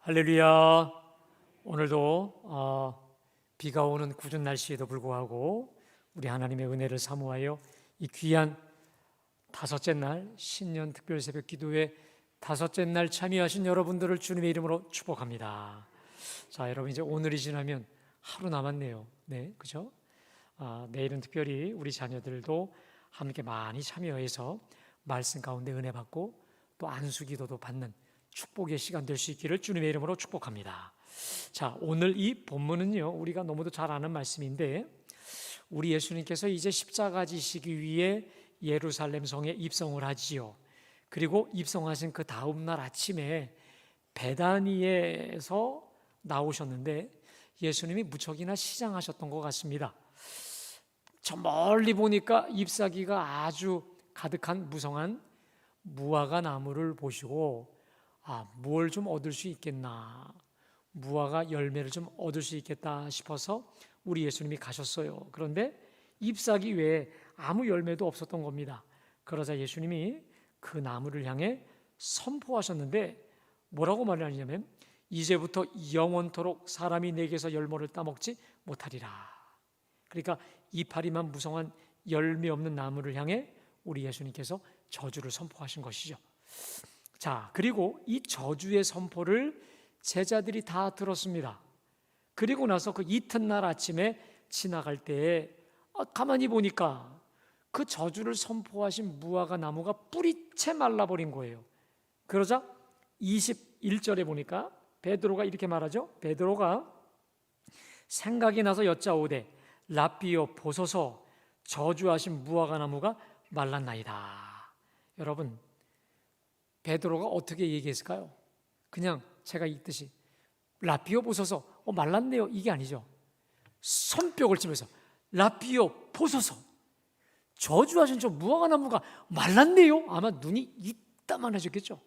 할렐루야. 오늘도 비가 오는 궂은 날씨에도 불구하고 우리 하나님의 은혜를 사모하여 이 귀한 다섯째 날 신년 특별 새벽 기도회 다섯째 날 참여하신 여러분들을 주님의 이름으로 축복합니다. 자, 여러분 이제 오늘이 지나면 하루 남았네요. 네, 그죠? 내일은 특별히 우리 자녀들도 함께 많이 참여해서 말씀 가운데 은혜 받고 또 안수기도도 받는 축복의 시간 될 수 있기를 주님의 이름으로 축복합니다. 자, 오늘 이 본문은요, 우리가 너무도 잘 아는 말씀인데 우리 예수님께서 이제 십자가 지시기 위해 예루살렘 성에 입성을 하지요. 그리고 입성하신 그 다음 날 아침에 베다니에서 나오셨는데 예수님이 무척이나 시장하셨던 것 같습니다. 저 멀리 보니까 잎사귀가 아주 가득한 무성한 무화과 나무를 보시고 뭘 좀 얻을 수 있겠나, 무화과 열매를 좀 얻을 수 있겠다 싶어서 우리 예수님이 가셨어요. 그런데 잎사귀 외에 아무 열매도 없었던 겁니다. 그러자 예수님이 그 나무를 향해 선포하셨는데 뭐라고 말하냐면 이제부터 영원토록 사람이 내게서 열매를 따먹지 못하리라. 그러니까 이파리만 무성한 열매 없는 나무를 향해 우리 예수님께서 저주를 선포하신 것이죠. 자, 그리고 이 저주의 선포를 제자들이 다 들었습니다. 그리고 나서 그 이튿날 아침에 지나갈 때에 가만히 보니까 그 저주를 선포하신 무화과 나무가 뿌리채 말라버린 거예요. 그러자 21절에 보니까 베드로가 이렇게 말하죠. 베드로가 생각이 나서 여짜오되 라삐여 보소서, 저주하신 무화과 나무가 말랐나이다. 여러분, 베드로가 어떻게 얘기했을까요? 그냥 제가 읽듯이 라삐여 보소서, 말랐네요, 이게 아니죠. 손뼉을 치면서 라삐여 보소서, 저주하신 저 무화과 나무가 말랐네요. 아마 눈이 이따만해졌겠죠.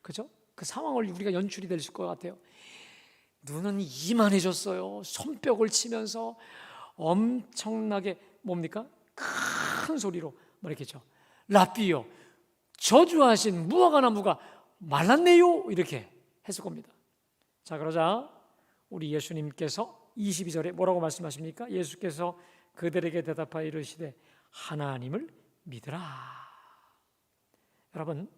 그죠? 그 상황을 우리가 연출이 될 것 같아요. 눈은 이만해졌어요. 손뼉을 치면서 엄청나게 뭡니까? 큰 소리로 말했겠죠. 라삐여, 저주하신 무화과 나무가 말랐네요. 이렇게 했을 겁니다. 자, 그러자 우리 예수님께서 22절에 뭐라고 말씀하십니까? 예수께서 그들에게 대답하여 이르시되 하나님을 믿으라. 여러분,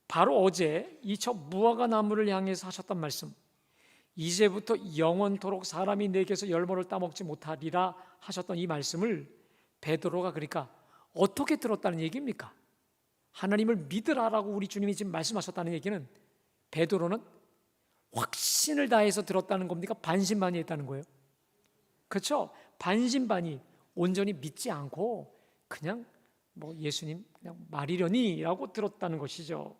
바로 어제 이 저 무화과 나무를 향해서 하셨던 말씀, 이제부터 영원토록 사람이 내게서 열매를 따먹지 못하리라 하셨던 이 말씀을 베드로가 그러니까 어떻게 들었다는 얘기입니까? 하나님을 믿으라라고 우리 주님이 지금 말씀하셨다는 얘기는 베드로는 확신을 다해서 들었다는 겁니까? 반신반의했다는 거예요. 그렇죠? 반신반의, 온전히 믿지 않고 그냥 예수님 그냥 말이려니라고 들었다는 것이죠.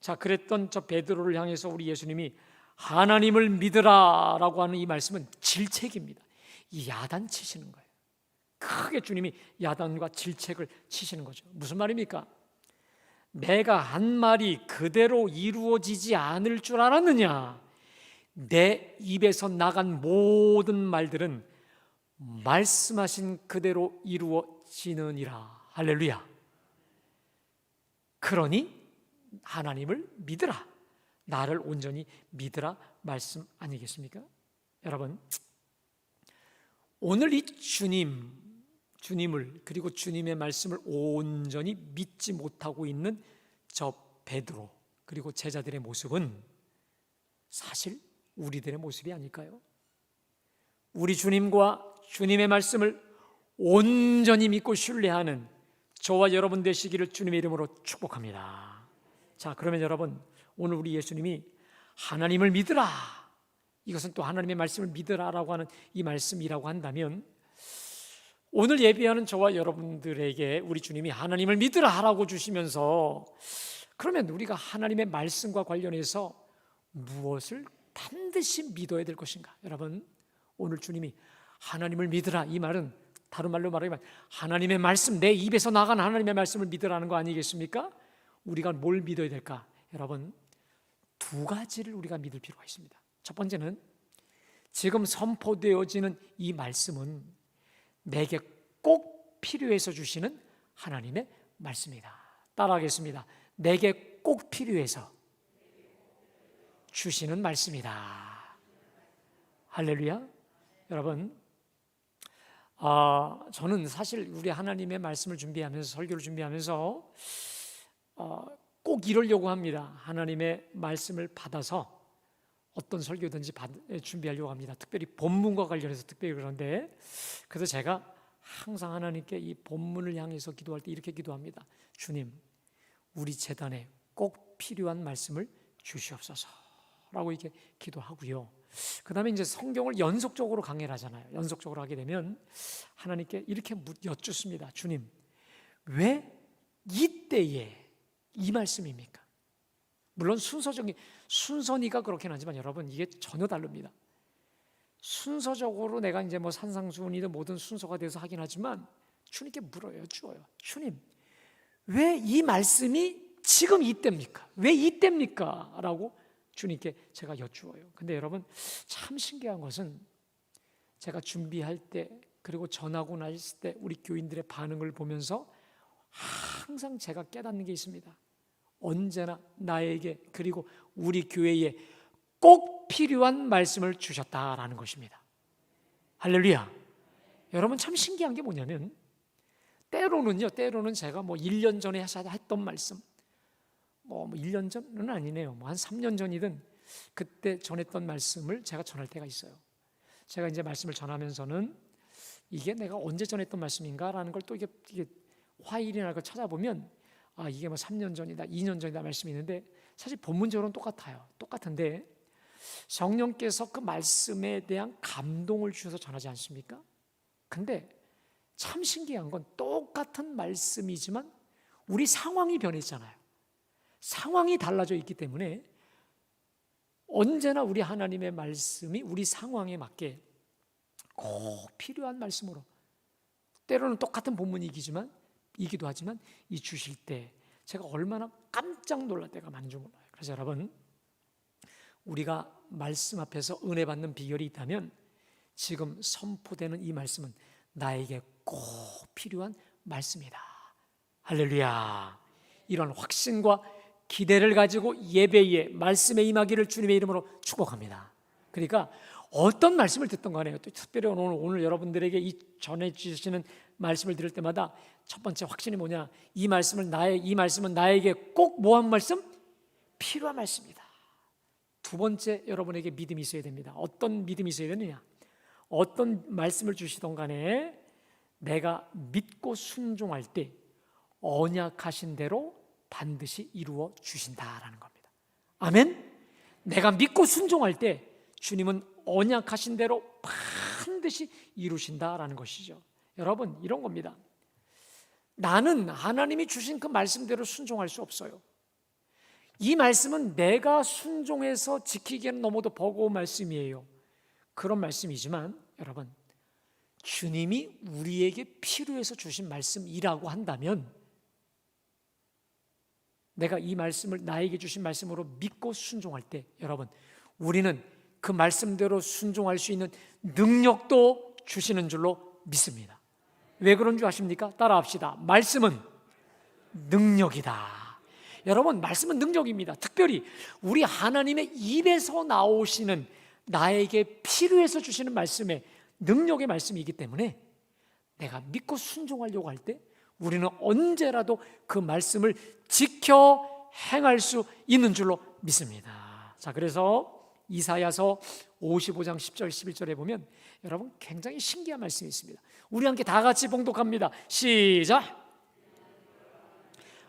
자, 그랬던 저 베드로를 향해서 우리 예수님이 하나님을 믿으라라고 하는 이 말씀은 질책입니다. 이 야단치시는 거예요. 크게 주님이 야단과 질책을 치시는 거죠. 무슨 말입니까? 내가 한 말이 그대로 이루어지지 않을 줄 알았느냐? 내 입에서 나간 모든 말들은 말씀하신 그대로 이루어지느니라. 할렐루야. 그러니 하나님을 믿으라, 나를 온전히 믿으라 말씀 아니겠습니까? 여러분, 오늘 이 주님을 그리고 주님의 말씀을 온전히 믿지 못하고 있는 저 베드로 그리고 제자들의 모습은 사실 우리들의 모습이 아닐까요? 우리 주님과 주님의 말씀을 온전히 믿고 신뢰하는 저와 여러분 되시기를 주님의 이름으로 축복합니다. 자, 그러면 여러분, 오늘 우리 예수님이 하나님을 믿으라, 이것은 또 하나님의 말씀을 믿으라라고 하는 이 말씀이라고 한다면 오늘 예배하는 저와 여러분들에게 우리 주님이 하나님을 믿으라 하라고 주시면서 그러면 우리가 하나님의 말씀과 관련해서 무엇을 반드시 믿어야 될 것인가? 여러분, 오늘 주님이 하나님을 믿으라, 이 말은 다른 말로 말하면 하나님의 말씀, 내 입에서 나간 하나님의 말씀을 믿으라는 거 아니겠습니까? 우리가 뭘 믿어야 될까? 여러분, 두 가지를 우리가 믿을 필요가 있습니다. 첫 번째는 지금 선포되어지는 이 말씀은 내게 꼭 필요해서 주시는 하나님의 말씀이다. 따라하겠습니다. 내게 꼭 필요해서 주시는 말씀이다. 할렐루야. 여러분, 저는 사실 우리 하나님의 말씀을 준비하면서, 설교를 준비하면서 꼭 이러려고 합니다. 하나님의 말씀을 받아서 어떤 설교든지 준비하려고 합니다. 특별히 본문과 관련해서 특별히 그런데, 그래서 제가 항상 하나님께 이 본문을 향해서 기도할 때 이렇게 기도합니다. 주님, 우리 재단에 꼭 필요한 말씀을 주시옵소서 라고 이렇게 기도하고요. 그 다음에 이제 성경을 연속적으로 강해를 하잖아요. 연속적으로 하게 되면 하나님께 이렇게 여쭙습니다. 주님, 왜 이때에 이 말씀입니까? 물론 순서니까 그렇긴 하지만 여러분, 이게 전혀 다릅니다. 순서적으로 내가 이제 뭐 산상수훈이든 모든 순서가 돼서 하긴 하지만 주님께 물어요, 여쭈어요. 주님, 왜 이 말씀이 지금 이때입니까? 왜 이때입니까? 라고 주님께 제가 여쭈어요. 근데 여러분, 참 신기한 것은 제가 준비할 때, 그리고 전하고 났을 때 우리 교인들의 반응을 보면서 항상 제가 깨닫는 게 있습니다. 언제나 나에게, 그리고 우리 교회에 꼭 필요한 말씀을 주셨다라는 것입니다. 할렐루야. 여러분, 참 신기한 게 뭐냐면 때로는 제가 뭐 1년 전에 했던 말씀, 뭐 1년 전은 아니네요. 뭐 한 3년 전이든 그때 전했던 말씀을 제가 전할 때가 있어요. 제가 이제 말씀을 전하면서는 이게 내가 언제 전했던 말씀인가라는 걸 또 이게 화일이나 걸 찾아보면 이게 뭐 3년 전이다, 2년 전이다 말씀이 있는데, 사실 본문적으로는 똑같아요. 똑같은데 성령께서 그 말씀에 대한 감동을 주셔서 전하지 않습니까? 근데 참 신기한 건 똑같은 말씀이지만 우리 상황이 변했잖아요. 상황이 달라져 있기 때문에 언제나 우리 하나님의 말씀이 우리 상황에 맞게 꼭 필요한 말씀으로, 때로는 똑같은 본문이기도 하지만 이 주실 때 제가 얼마나 깜짝 놀랄 때가 많은 줄 몰라요. 그래서 여러분, 우리가 말씀 앞에서 은혜 받는 비결이 있다면 지금 선포되는 이 말씀은 나에게 꼭 필요한 말씀이다. 할렐루야. 이런 확신과 기대를 가지고 예배에 말씀에 임하기를 주님의 이름으로 축복합니다. 그러니까 어떤 말씀을 듣던 간에, 또 특별히 오늘 여러분들에게 이 전해주시는 말씀을 들을 때마다 첫 번째 확신이 뭐냐? 이 말씀은 나에게 꼭 뭐한 말씀? 필요한 말씀이다. 두 번째, 여러분에게 믿음이 있어야 됩니다. 어떤 믿음이 있어야 되느냐? 어떤 말씀을 주시던 간에 내가 믿고 순종할 때 언약하신 대로 반드시 이루어 주신다라는 겁니다. 아멘? 내가 믿고 순종할 때 주님은 언약하신 대로 반드시 이루신다라는 것이죠. 여러분, 이런 겁니다. 나는 하나님이 주신 그 말씀대로 순종할 수 없어요. 이 말씀은 내가 순종해서 지키기에는 너무도 버거운 말씀이에요. 그런 말씀이지만 여러분, 주님이 우리에게 필요해서 주신 말씀이라고 한다면 내가 이 말씀을 나에게 주신 말씀으로 믿고 순종할 때 여러분, 우리는 그 말씀대로 순종할 수 있는 능력도 주시는 줄로 믿습니다. 왜 그런 줄 아십니까? 따라합시다. 말씀은 능력이다. 여러분, 말씀은 능력입니다. 특별히 우리 하나님의 입에서 나오시는, 나에게 필요해서 주시는 말씀의 능력의 말씀이기 때문에 내가 믿고 순종하려고 할 때 우리는 언제라도 그 말씀을 지켜 행할 수 있는 줄로 믿습니다. 자, 그래서 이사야서 55장 10절 11절에 보면 여러분 굉장히 신기한 말씀이 있습니다. 우리 함께 다 같이 봉독합니다. 시작.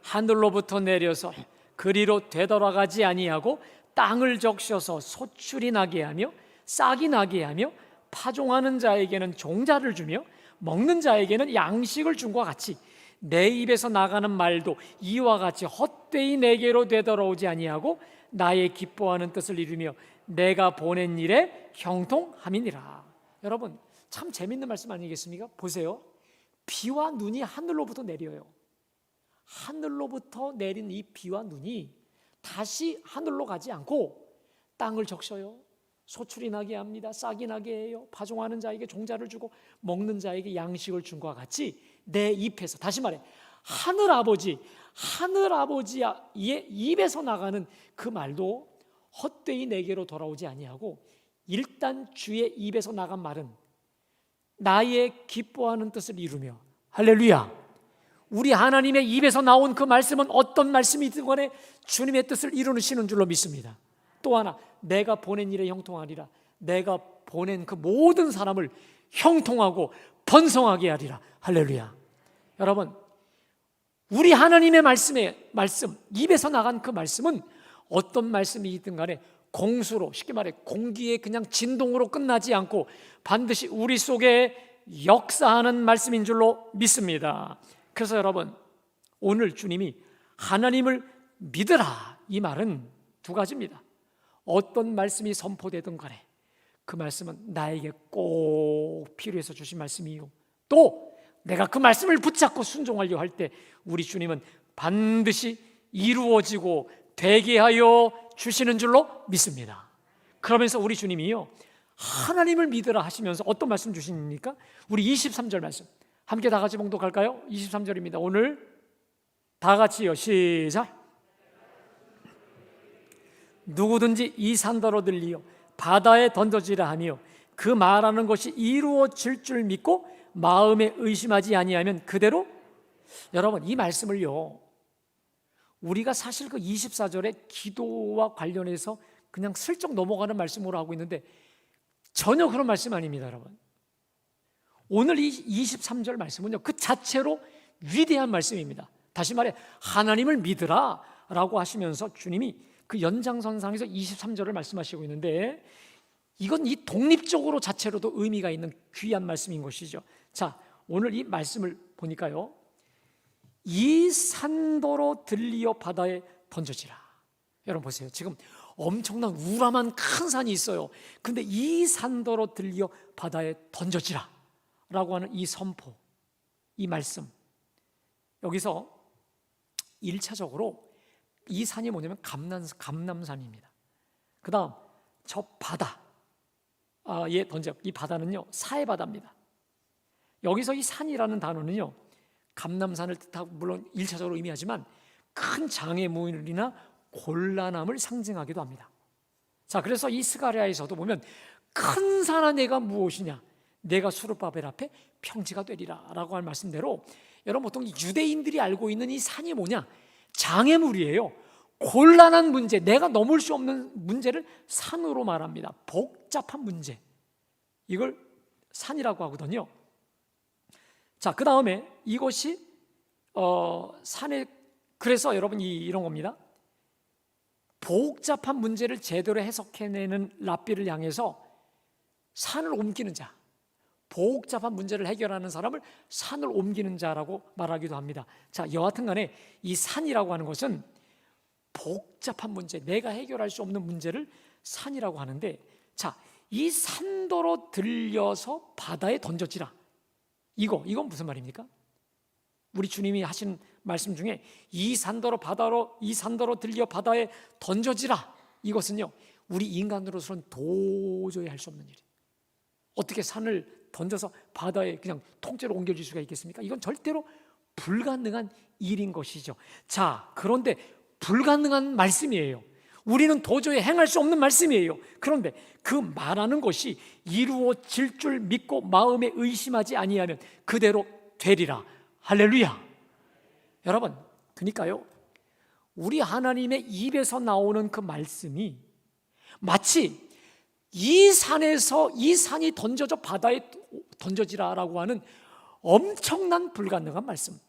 하늘로부터 내려서 그리로 되돌아가지 아니하고 땅을 적셔서 소출이 나게 하며 싹이 나게 하며 파종하는 자에게는 종자를 주며 먹는 자에게는 양식을 준 것과 같이 내 입에서 나가는 말도 이와 같이 헛되이 내게로 되돌아오지 아니하고 나의 기뻐하는 뜻을 이루며 내가 보낸 일에 형통함이니라. 여러분, 참 재밌는 말씀 아니겠습니까? 보세요. 비와 눈이 하늘로부터 내려요. 하늘로부터 내린 이 비와 눈이 다시 하늘로 가지 않고 땅을 적셔요. 소출이 나게 합니다. 싹이 나게 해요. 파종하는 자에게 종자를 주고 먹는 자에게 양식을 준 것과 같이 내 입에서, 다시 말해 하늘아버지의 입에서 나가는 그 말도 헛되이 내게로 돌아오지 아니하고 일단 주의 입에서 나간 말은 나의 기뻐하는 뜻을 이루며, 할렐루야, 우리 하나님의 입에서 나온 그 말씀은 어떤 말씀이든 간에 주님의 뜻을 이루시는 줄로 믿습니다. 또 하나, 내가 보낸 일에 형통하리라. 내가 보낸 그 모든 사람을 형통하고 번성하게 하리라. 할렐루야. 여러분, 우리 하나님의 말씀, 입에서 나간 그 말씀은 어떤 말씀이든 간에 공수로, 쉽게 말해 공기의 그냥 진동으로 끝나지 않고 반드시 우리 속에 역사하는 말씀인 줄로 믿습니다. 그래서 여러분, 오늘 주님이 하나님을 믿으라, 이 말은 두 가지입니다. 어떤 말씀이 선포되든 간에 그 말씀은 나에게 꼭 필요해서 주신 말씀이요, 또 내가 그 말씀을 붙잡고 순종하려 할 때 우리 주님은 반드시 이루어지고 되게 하여 주시는 줄로 믿습니다. 그러면서 우리 주님이요, 하나님을 믿으라 하시면서 어떤 말씀 주십니까? 우리 23절 말씀 함께 다 같이 봉독할까요? 23절입니다. 오늘 다 같이요, 시작. 누구든지 이 산더러 들리어 바다에 던져지라 하며 그 말하는 것이 이루어질 줄 믿고 마음에 의심하지 아니하면 그대로. 여러분, 이 말씀을요, 우리가 사실 그 24절의 기도와 관련해서 그냥 슬쩍 넘어가는 말씀으로 하고 있는데 전혀 그런 말씀 아닙니다. 여러분, 오늘 이 23절 말씀은요, 그 자체로 위대한 말씀입니다. 다시 말해 하나님을 믿으라 라고 하시면서 주님이 그 연장선상에서 23절을 말씀하시고 있는데, 이건 이 독립적으로 자체로도 의미가 있는 귀한 말씀인 것이죠. 자, 오늘 이 말씀을 보니까요, 이 산더러 들리어 바다에 던져지라. 여러분 보세요. 지금 엄청난 우람한 큰 산이 있어요. 근데 이 산더러 들리어 바다에 던져지라 라고 하는 이 선포, 이 말씀, 여기서 1차적으로 이 산이 뭐냐면 감남산입니다. 그 다음 저 바다에 던져, 이 바다는요 사해바다입니다. 여기서 이 산이라는 단어는요 감남산을 뜻하고 물론 1차적으로 의미하지만 큰 장애물이나 곤란함을 상징하기도 합니다. 자, 그래서 이 스가랴에서도 보면 큰 산아 내가 무엇이냐, 내가 수르바벨 앞에 평지가 되리라 라고 할 말씀대로, 여러분 보통 유대인들이 알고 있는 이 산이 뭐냐, 장애물이에요. 곤란한 문제, 내가 넘을 수 없는 문제를 산으로 말합니다. 복잡한 문제, 이걸 산이라고 하거든요. 자, 그 다음에 이것이 산에, 그래서 여러분 이런 겁니다. 복잡한 문제를 제대로 해석해내는 랍비를 향해서 산을 옮기는 자, 복잡한 문제를 해결하는 사람을 산을 옮기는 자라고 말하기도 합니다. 자, 여하튼 간에 이 산이라고 하는 것은 복잡한 문제, 내가 해결할 수 없는 문제를 산이라고 하는데, 자, 이 산더러 들려서 바다에 던져지라, 이건 무슨 말입니까? 우리 주님이 하신 말씀 중에 이 산더러 들려 바다에 던져지라, 이것은요 우리 인간으로서는 도저히 할 수 없는 일이에요. 어떻게 산을 던져서 바다에 그냥 통째로 옮겨질 수가 있겠습니까? 이건 절대로 불가능한 일인 것이죠. 자, 그런데 불가능한 말씀이에요. 우리는 도저히 행할 수 없는 말씀이에요. 그런데 그 말하는 것이 이루어질 줄 믿고 마음에 의심하지 아니하면 그대로 되리라. 할렐루야. 여러분, 그러니까요, 우리 하나님의 입에서 나오는 그 말씀이 마치 이 산에서 이 산이 던져져 바다에 던져지라라고 하는 엄청난 불가능한 말씀,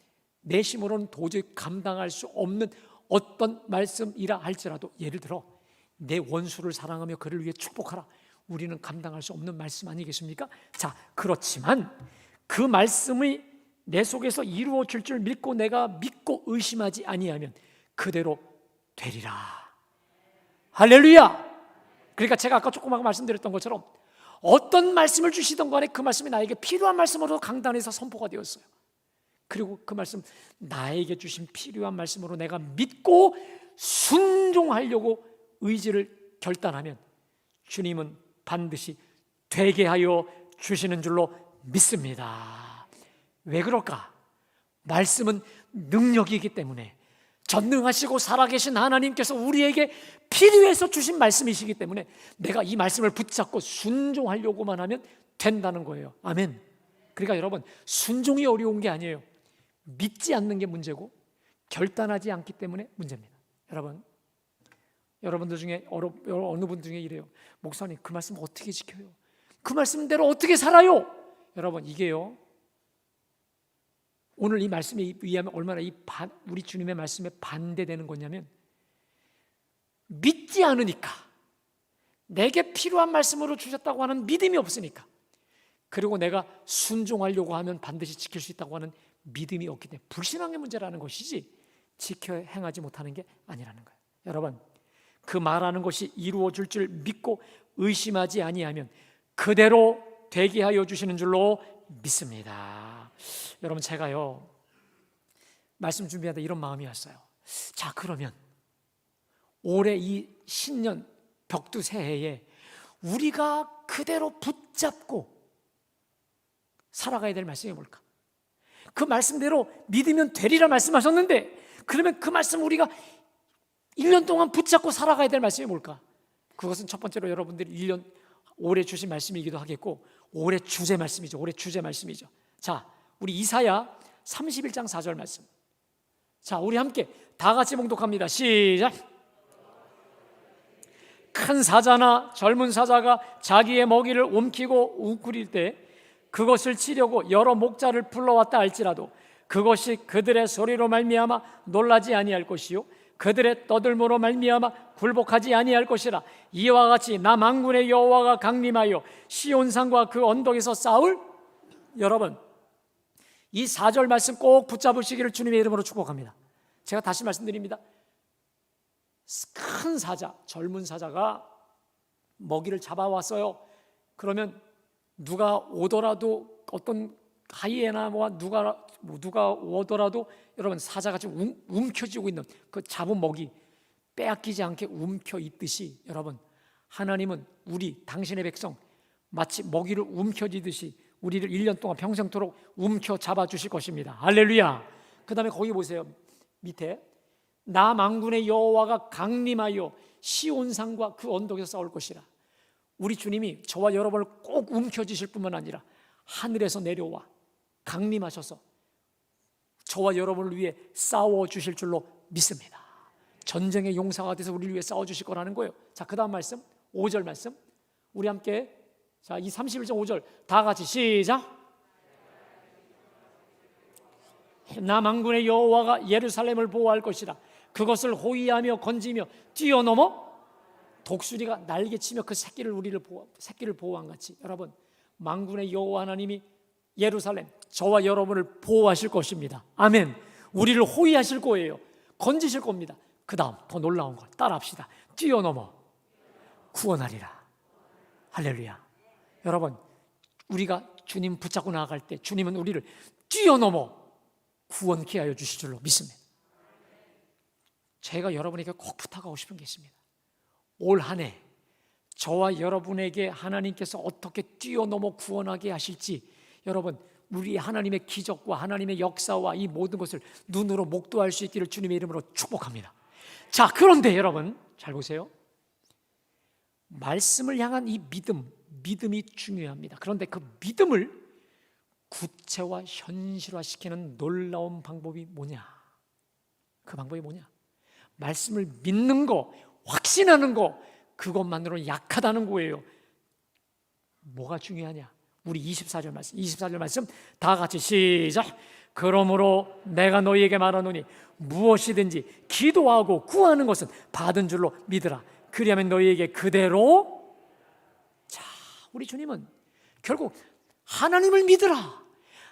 내심으로는 도저히 감당할 수 없는 어떤 말씀이라 할지라도, 예를 들어 내 원수를 사랑하며 그를 위해 축복하라, 우리는 감당할 수 없는 말씀 아니겠습니까? 자, 그렇지만 그 말씀이 내 속에서 이루어질 줄 믿고 내가 믿고 의심하지 아니하면 그대로 되리라. 할렐루야. 그러니까 제가 아까 조금 말씀드렸던 것처럼 어떤 말씀을 주시던 간에 그 말씀이 나에게 필요한 말씀으로 강단에서 선포가 되었어요. 그리고 그 말씀, 나에게 주신 필요한 말씀으로 내가 믿고 순종하려고 의지를 결단하면 주님은 반드시 되게 하여 주시는 줄로 믿습니다. 왜 그럴까? 말씀은 능력이기 때문에 전능하시고 살아계신 하나님께서 우리에게 필요해서 주신 말씀이시기 때문에 내가 이 말씀을 붙잡고 순종하려고만 하면 된다는 거예요. 아멘. 그러니까 여러분, 순종이 어려운 게 아니에요. 믿지 않는 게 문제고 결단하지 않기 때문에 문제입니다. 여러분들 중에 어느 분 중에 이래요. 목사님, 그 말씀 어떻게 지켜요? 그 말씀대로 어떻게 살아요? 여러분, 이게요, 오늘 이 말씀에 의하면 얼마나 우리 주님의 말씀에 반대되는 거냐면, 믿지 않으니까, 내게 필요한 말씀으로 주셨다고 하는 믿음이 없으니까, 그리고 내가 순종하려고 하면 반드시 지킬 수 있다고 하는 믿음이 없기 때문에 불신앙의 문제라는 것이지 지켜 행하지 못하는 게 아니라는 거예요. 여러분, 그 말하는 것이 이루어질 줄 믿고 의심하지 아니하면 그대로 되게 하여 주시는 줄로 믿습니다. 여러분, 제가요, 말씀 준비하다 이런 마음이 왔어요. 자, 그러면 올해 이 신년 벽두 새해에 우리가 그대로 붙잡고 살아가야 될 말씀이 뭘까? 그 말씀대로 믿으면 되리라 말씀하셨는데, 그러면 그 말씀 우리가 1년 동안 붙잡고 살아가야 될 말씀이 뭘까? 그것은 첫 번째로 여러분들이 올해 주신 말씀이기도 하겠고, 올해 주제 말씀이죠. 자, 우리 이사야 31장 4절 말씀. 자, 우리 함께 다 같이 봉독합니다. 시작. 큰 사자나 젊은 사자가 자기의 먹이를 움키고 웅크릴 때 그것을 치려고 여러 목자를 불러왔다 할지라도 그것이 그들의 소리로 말미암아 놀라지 아니할 것이요 그들의 떠들므로 말미암아 굴복하지 아니할 것이라. 이와 같이 나 만군의 여호와가 강림하여 시온산과 그 언덕에서 싸울. 여러분, 이 4절 말씀 꼭 붙잡으시기를 주님의 이름으로 축복합니다. 제가 다시 말씀드립니다. 큰 사자, 젊은 사자가 먹이를 잡아왔어요. 그러면 누가 오더라도, 어떤 하이에나 누가 오더라도 여러분, 사자가 지금 움켜쥐고 있는 그 잡은 먹이 빼앗기지 않게 움켜 있듯이, 여러분, 하나님은 당신의 백성 마치 먹이를 움켜쥐듯이 우리를 1년 동안 평생토록 움켜 잡아주실 것입니다. 할렐루야. 그 다음에 거기 보세요. 밑에 나 만군의 여호와가 강림하여 시온산과 그 언덕에서 싸울 것이라. 우리 주님이 저와 여러분을 꼭 움켜쥐실 뿐만 아니라 하늘에서 내려와 강림하셔서 저와 여러분을 위해 싸워주실 줄로 믿습니다. 전쟁의 용사가 돼서 우리를 위해 싸워주실 거라는 거예요. 자, 그 다음 말씀 5절 말씀 우리 함께, 자, 이 31장 5절 다 같이 시작. 나 만군의 여호와가 예루살렘을 보호할 것이라. 그것을 호위하며 건지며 뛰어넘어 독수리가 날개치며 그 새끼를 보호한 같이, 여러분, 만군의 여호와 하나님이 예루살렘, 저와 여러분을 보호하실 것입니다. 아멘. 우리를 호위하실 거예요. 건지실 겁니다. 그 다음 더 놀라운 걸 따라합시다. 뛰어넘어 구원하리라. 할렐루야. 여러분, 우리가 주님 붙잡고 나아갈 때 주님은 우리를 뛰어넘어 구원케 하여 주실 줄로 믿습니다. 제가 여러분에게 꼭 부탁하고 싶은 게 있습니다. 올 한 해 저와 여러분에게 하나님께서 어떻게 뛰어넘어 구원하게 하실지, 여러분, 우리 하나님의 기적과 하나님의 역사와 이 모든 것을 눈으로 목도할 수 있기를 주님의 이름으로 축복합니다. 자, 그런데 여러분 잘 보세요. 말씀을 향한 이 믿음이 중요합니다. 그런데 그 믿음을 구체화 현실화시키는 놀라운 방법이 뭐냐? 그 방법이 뭐냐? 말씀을 믿는 거, 확신하는 거, 그것만으로는 약하다는 거예요. 뭐가 중요하냐? 우리 24절 말씀 다 같이 시작. 그러므로 내가 너희에게 말하노니 무엇이든지 기도하고 구하는 것은 받은 줄로 믿으라. 그리하면 너희에게 그대로. 자, 우리 주님은 결국 하나님을 믿으라,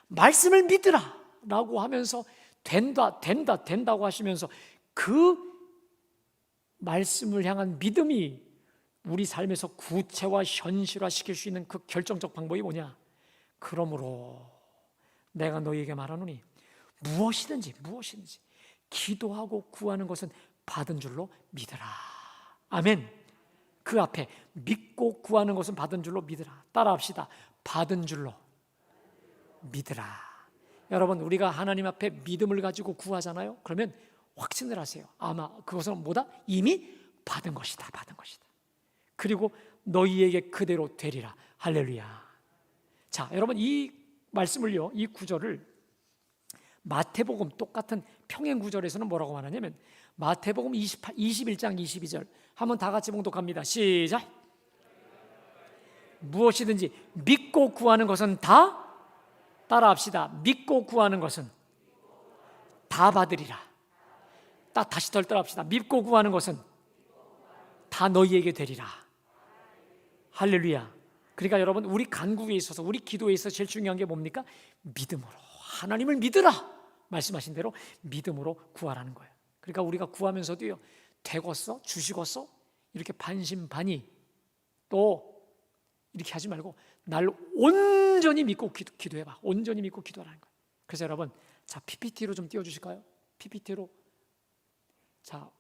말씀을 믿으라 라고 하면서 된다고 하시면서 그 말씀을 향한 믿음이 우리 삶에서 구체화 현실화시킬 수 있는 그 결정적 방법이 뭐냐? 그러므로 내가 너희에게 말하노니 무엇이든지 기도하고 구하는 것은 받은 줄로 믿으라. 아멘. 그 앞에 믿고 구하는 것은 받은 줄로 믿으라. 따라합시다. 받은 줄로 믿으라. 여러분, 우리가 하나님 앞에 믿음을 가지고 구하잖아요. 그러면 확신을 하세요. 아마 그것은 뭐다? 이미 받은 것이다. 받은 것이다. 그리고 너희에게 그대로 되리라. 할렐루야. 자, 여러분 이 말씀을요, 이 구절을 마태복음 똑같은 평행 구절에서는 뭐라고 말하냐면 마태복음 21장 22절 한번 다 같이 봉독합니다. 시작. 무엇이든지 믿고 구하는 것은 다 따라합시다. 믿고 구하는 것은 다 받으리라. 다시 덜 따라합시다. 믿고 구하는 것은 다 너희에게 되리라. 할렐루야. 그러니까 여러분 우리 간구에 있어서 우리 기도에 있어서 제일 중요한 게 뭡니까? 믿음으로 하나님을 믿으라 말씀하신 대로 믿음으로 구하라는 거예요. 그러니까 우리가 구하면서도요 되겠어? 주시겠어? 이렇게 반신반의 또 이렇게 하지 말고 날 온전히 믿고 기도해봐. 온전히 믿고 기도하라는 거예요. 그래서 여러분 자 PPT로 좀 띄워주실까요? PPT로. 자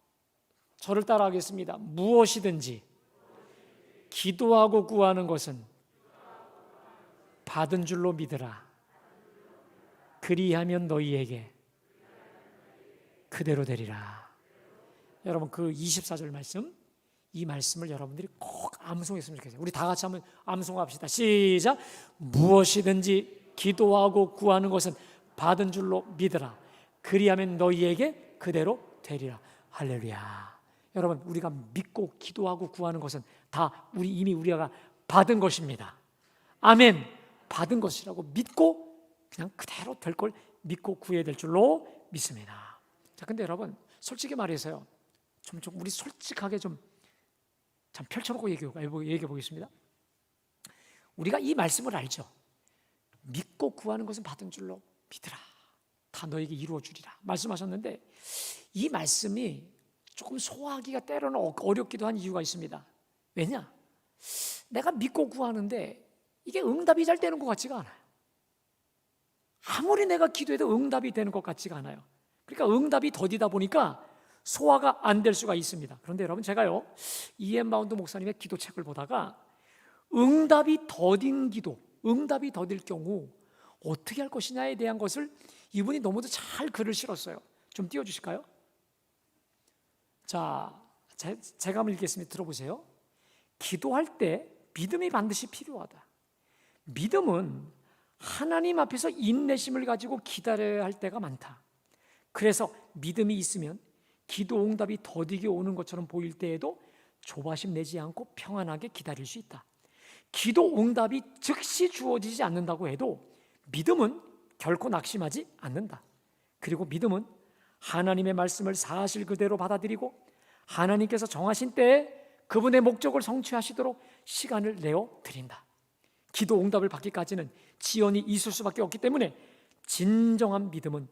저를 따라하겠습니다. 무엇이든지 기도하고 구하는 것은 받은 줄로 믿으라. 그리하면 너희에게 그대로 되리라. 여러분 그 24절 말씀, 이 말씀을 여러분들이 꼭 암송했으면 좋겠어요. 우리 다 같이 한번 암송합시다. 시작. 무엇이든지 기도하고 구하는 것은 받은 줄로 믿으라. 그리하면 너희에게 그대로 되리라. 할렐루야. 여러분 우리가 믿고 기도하고 구하는 것은 다 이미 우리가 받은 것입니다. 아멘. 받은 것이라고 믿고 그냥 그대로 될 걸 믿고 구해야 될 줄로 믿습니다. 자, 근데 여러분 솔직히 말해서요, 좀 우리 솔직하게 좀 펼쳐놓고 얘기해 보겠습니다. 우리가 이 말씀을 알죠. 믿고 구하는 것은 받은 줄로 믿으라. 다 너에게 이루어 주리라 말씀하셨는데 이 말씀이 조금 소화하기가 때로는 어렵기도 한 이유가 있습니다. 왜냐? 내가 믿고 구하는데 이게 응답이 잘 되는 것 같지가 않아요. 아무리 내가 기도해도 응답이 되는 것 같지가 않아요. 그러니까 응답이 더디다 보니까 소화가 안 될 수가 있습니다. 그런데 여러분 제가요 E.M. 바운드 목사님의 기도책을 보다가 응답이 더딘 기도, 응답이 더딜 경우 어떻게 할 것이냐에 대한 것을 이분이 너무도 잘 글을 실었어요. 좀 띄워주실까요? 자, 제가 한번 읽겠습니다. 들어보세요. 기도할 때 믿음이 반드시 필요하다. 믿음은 하나님 앞에서 인내심을 가지고 기다려야 할 때가 많다. 그래서 믿음이 있으면 기도 응답이 더디게 오는 것처럼 보일 때에도 조바심 내지 않고 평안하게 기다릴 수 있다. 기도 응답이 즉시 주어지지 않는다고 해도 믿음은 결코 낙심하지 않는다. 그리고 믿음은 하나님의 말씀을 사실 그대로 받아들이고 하나님께서 정하신 때에 그분의 목적을 성취하시도록 시간을 내어 드린다. 기도 응답을 받기까지는 지연이 있을 수밖에 없기 때문에 진정한 믿음은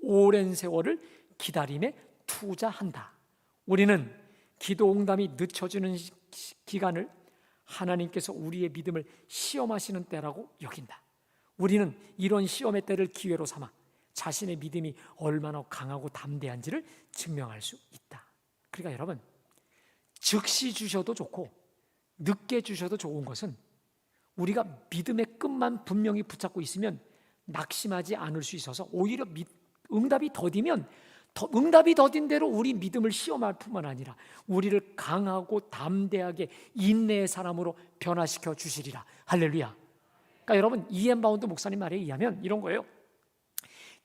오랜 세월을 기다림에 투자한다. 우리는 기도 응답이 늦춰지는 기간을 하나님께서 우리의 믿음을 시험하시는 때라고 여긴다. 우리는 이런 시험의 때를 기회로 삼아 자신의 믿음이 얼마나 강하고 담대한지를 증명할 수 있다. 그러니까 여러분 즉시 주셔도 좋고 늦게 주셔도 좋은 것은 우리가 믿음의 끝만 분명히 붙잡고 있으면 낙심하지 않을 수 있어서 오히려 응답이 더디면 응답이 더딘 대로 우리 믿음을 시험할 뿐만 아니라 우리를 강하고 담대하게 인내의 사람으로 변화시켜 주시리라. 할렐루야. 그러니까 여러분 E.M. 바운드 목사님 말에 의하면 이런 거예요.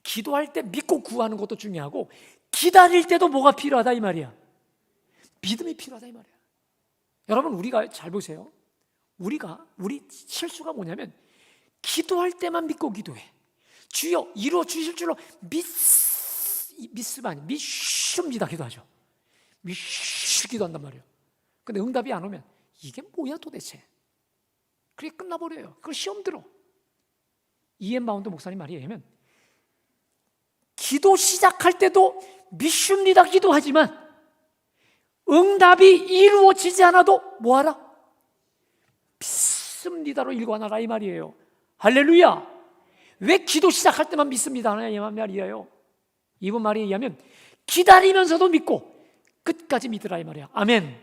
기도할 때 믿고 구하는 것도 중요하고 기다릴 때도 뭐가 필요하다 이 말이야. 믿음이 필요하다 이 말이야. 여러분 우리가 잘 보세요. 우리 실수가 뭐냐면 기도할 때만 믿고 기도해. 주여 이루어 주실 줄로 믿습니다 기도하죠. 믿슈 기도한단 말이에요. 근데 응답이 안 오면 이게 뭐야 도대체. 그게 끝나버려요. 그걸 시험 들어. E.M. 바운드 목사님 말에 의하면 기도 시작할 때도 믿습니다 기도하지만 응답이 이루어지지 않아도 뭐하라? 믿습니다로 일관하라 이 말이에요. 할렐루야. 왜 기도 시작할 때만 믿습니다 이 말이에요. 이분 말에 의하면 기다리면서도 믿고 끝까지 믿으라 이 말이야. 아멘.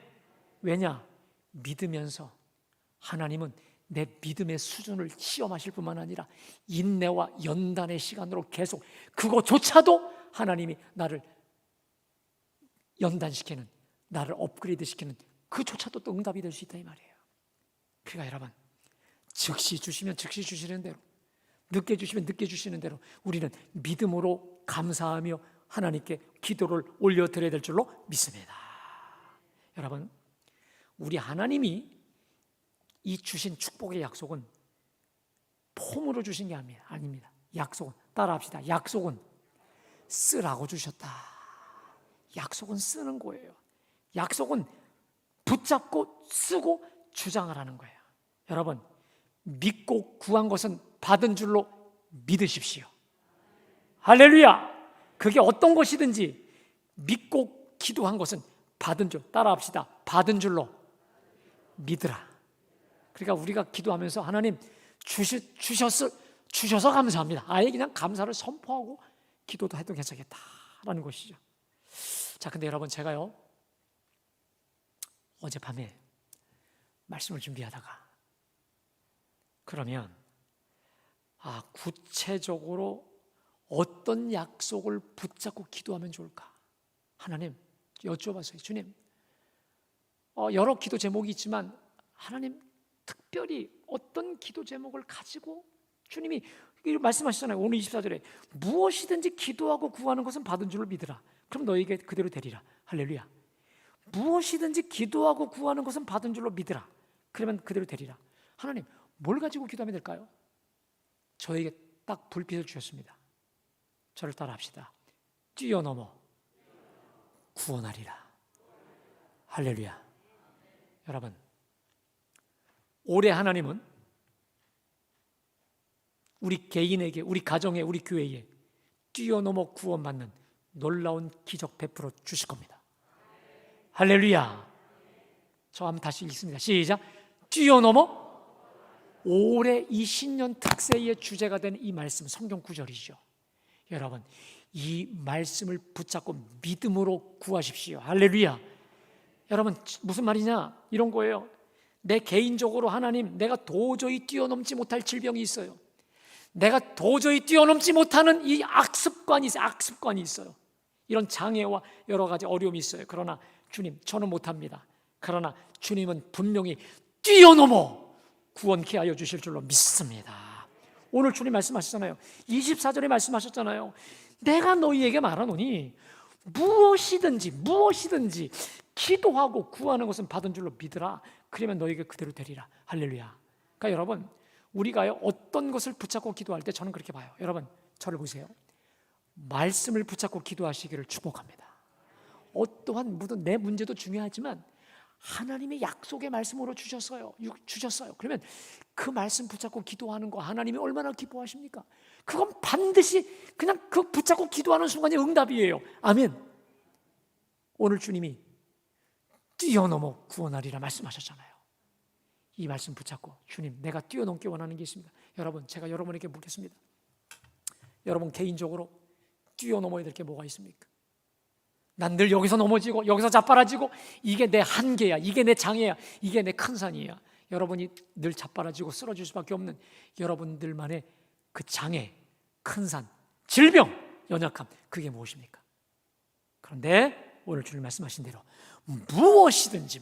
왜냐? 믿으면서 하나님은 내 믿음의 수준을 시험하실 뿐만 아니라 인내와 연단의 시간으로 계속 그거조차도 하나님이 나를 연단시키는, 나를 업그레이드시키는 그조차도 또 응답이 될 수 있다 이 말이에요. 그러니까 여러분, 즉시 주시면 즉시 주시는 대로, 늦게 주시면 늦게 주시는 대로 우리는 믿음으로 감사하며 하나님께 기도를 올려드려야 될 줄로 믿습니다. 여러분, 우리 하나님이 이 주신 축복의 약속은 폼으로 주신 게 아닙니다. 약속은, 따라합시다. 약속은 쓰라고 주셨다. 약속은 쓰는 거예요. 약속은 붙잡고 쓰고 주장하라는 거예요. 여러분, 믿고 구한 것은 받은 줄로 믿으십시오. 할렐루야! 그게 어떤 것이든지 믿고 기도한 것은 받은 줄, 따라합시다. 받은 줄로 믿으라. 그러니까 우리가 기도하면서 하나님 주셔서 감사합니다. 아예 그냥 감사를 선포하고 기도도 해도 괜찮겠다라는 것이죠. 자, 근데 여러분, 제가요 어젯밤에 말씀을 준비하다가 그러면 구체적으로 어떤 약속을 붙잡고 기도하면 좋을까? 하나님 여쭤봤어요. 주님, 여러 기도 제목이 있지만 하나님 특별히 어떤 기도 제목을 가지고 주님이 말씀하시잖아요. 오늘 24절에 무엇이든지 기도하고 구하는 것은 받은 줄로 믿으라. 그럼 너에게 그대로 되리라. 할렐루야. 무엇이든지 기도하고 구하는 것은 받은 줄로 믿으라. 그러면 그대로 되리라. 하나님, 뭘 가지고 기도하면 될까요? 저에게 딱 불빛을 주셨습니다. 저를 따라합시다. 뛰어넘어 구원하리라. 할렐루야. 여러분, 올해 하나님은 우리 개인에게, 우리 가정에, 우리 교회에 뛰어넘어 구원받는 놀라운 기적 베풀어 주실 겁니다. 할렐루야. 저 한번 다시 읽습니다. 시작. 뛰어넘어. 올해 이 신년 특세의 주제가 된 이 말씀, 성경 구절이죠. 여러분, 이 말씀을 붙잡고 믿음으로 구하십시오. 할렐루야. 여러분, 무슨 말이냐? 이런 거예요. 내 개인적으로 하나님, 내가 도저히 뛰어넘지 못할 질병이 있어요. 내가 도저히 뛰어넘지 못하는 이 악습관이 있어요. 이런 장애와 여러 가지 어려움이 있어요. 그러나 주님, 저는 못합니다. 그러나 주님은 분명히 뛰어넘어 구원케 하여 주실 줄로 믿습니다. 오늘 주님 말씀하셨잖아요. 24절에 말씀하셨잖아요. 내가 너희에게 말하노니 무엇이든지 기도하고 구하는 것은 받은 줄로 믿으라. 그러면 너희에게 그대로 되리라. 할렐루야. 그러니까 여러분, 우리가 어떤 것을 붙잡고 기도할 때 저는 그렇게 봐요. 여러분, 저를 보세요. 말씀을 붙잡고 기도하시기를 축복합니다. 어떠한 내 문제도 중요하지만 하나님의 약속의 말씀으로 주셨어요. 그러면 그 말씀 붙잡고 기도하는 거 하나님이 얼마나 기뻐하십니까? 그건 반드시 그냥 그 붙잡고 기도하는 순간이 응답이에요. 아멘. 오늘 주님이 뛰어넘어 구원하리라 말씀하셨잖아요. 이 말씀 붙잡고 주님, 내가 뛰어넘기 원하는 게 있습니다. 여러분, 제가 여러분에게 묻겠습니다. 여러분 개인적으로 뛰어넘어야 될 게 뭐가 있습니까? 난 늘 여기서 넘어지고 여기서 자빠라지고 이게 내 한계야, 이게 내 장애야, 이게 내 큰 산이야. 여러분이 늘 자빠라지고 쓰러질 수밖에 없는 여러분들만의 그 장애, 큰 산, 질병, 연약함, 그게 무엇입니까? 그런데 오늘 주님 말씀하신 대로 무엇이든지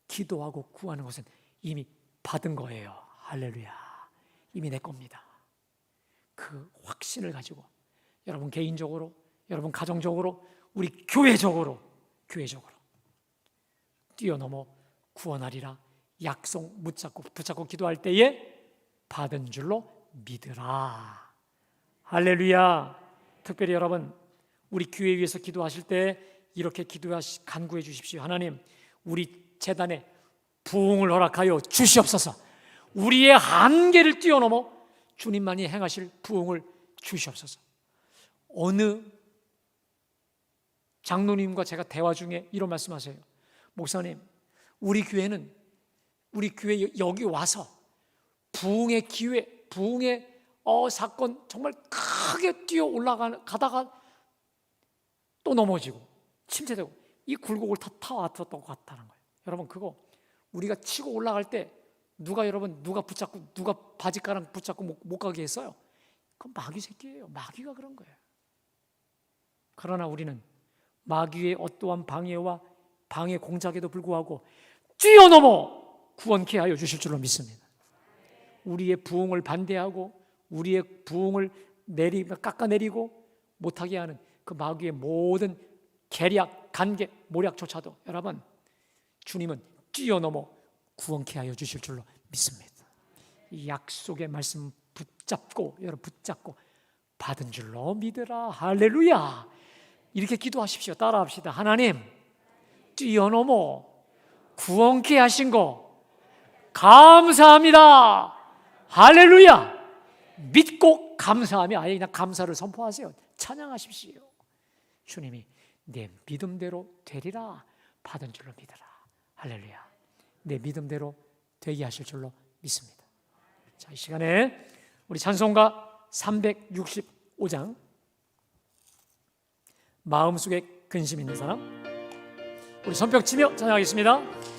기도하고 구하는 것은 이미 받은 거예요. 할렐루야. 이미 내 겁니다. 그 확신을 가지고 여러분 개인적으로, 여러분 가정적으로, 우리 교회적으로 뛰어넘어 구원하리라 약속 붙잡고 기도할 때에 받은 줄로 믿으라. 할렐루야. 특별히 여러분, 우리 교회 위해서 기도하실 때 이렇게 간구해 주십시오. 하나님, 우리 재단에 부흥을 허락하여 주시옵소서. 우리의 한계를 뛰어넘어 주님만이 행하실 부흥을 주시옵소서. 어느 장로님과 제가 대화 중에 이런 말씀하세요. 목사님, 우리 교회 여기 와서 부흥의 기회, 부흥의 사건 정말 크게 뛰어 올라가다가 또 넘어지고 침체되고 이 굴곡을 타왔던 것 같다는 거예요. 여러분, 그거 우리가 치고 올라갈 때 누가 붙잡고, 누가 바지가랑 붙잡고 못 가게 했어요? 그건 마귀 새끼예요. 마귀가 그런 거예요. 그러나 우리는 마귀의 어떠한 방해와 방해 공작에도 불구하고 뛰어넘어 구원케 하여 주실 줄로 믿습니다. 우리의 부흥을 반대하고 우리의 부흥을 깎아내리고 못하게 하는 그 마귀의 모든 계략, 간계, 모략조차도 여러분, 주님은 뛰어넘어 구원케 하여 주실 줄로 믿습니다. 이 약속의 말씀 붙잡고 받은 줄로 믿으라. 할렐루야. 이렇게 기도하십시오. 따라합시다. 하나님, 뛰어넘어 구원케 하신 거 감사합니다. 할렐루야. 믿고 감사하며 아예 그냥 감사를 선포하세요. 찬양하십시오. 주님이 내 믿음대로 되리라. 받은 줄로 믿어라. 할렐루야. 내 믿음대로 되게 하실 줄로 믿습니다. 자, 이 시간에 우리 찬송가 365장 마음속에 근심 있는 사람, 우리 손뼉 치며 찬양하겠습니다.